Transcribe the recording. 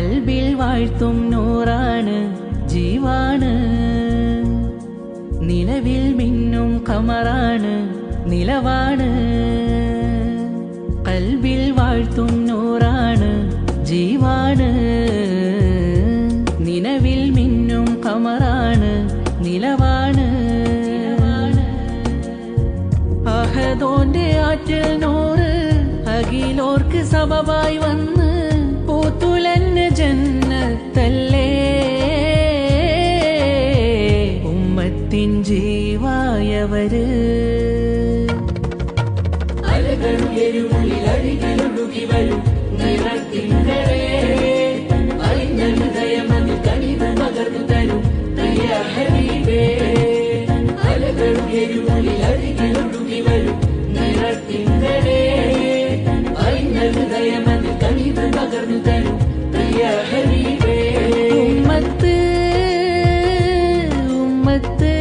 കൽബിൽ വാഴ്ത്തും നൂറാണ് ജീവാണ് നിലവിൽ മിന്നും ഖമറാണ് നിലവാണ് കൽബിൽ വാഴ്ത്തും നൂറാണ് ജീവാണ് നിലവിൽ മിന്നും ഖമറാണ് നിലവാണ് അഹദോന്റെ ആറ്റിൽ നൂറ് അഖിലോർക്ക് സബബായി വന്ന് പൂത്തുലഞ്ഞ ജന്നത്തല്ലേ ഉമ്മത്തിൻ ജീവായവര് അലകളുയരുള്ളിലരികിലൊഴുകി വരും നിറത്തിങ്കളേ അറിഞ്ഞ ഹൃദയമതിൽ കനിവ് പകർന്നു തരും പ്രിയ ഹബീബേ അലകളുയരുള്ളിലരികിലൊഴുകി വരും നിറത്തിങ്കളേ അറിഞ്ഞ ഹൃദയമതിൽ കനിവ് പകർന്നു തരും പ്രിയ ഹബീബേ ഉമ്മത്ത് ഉമ്മത്ത്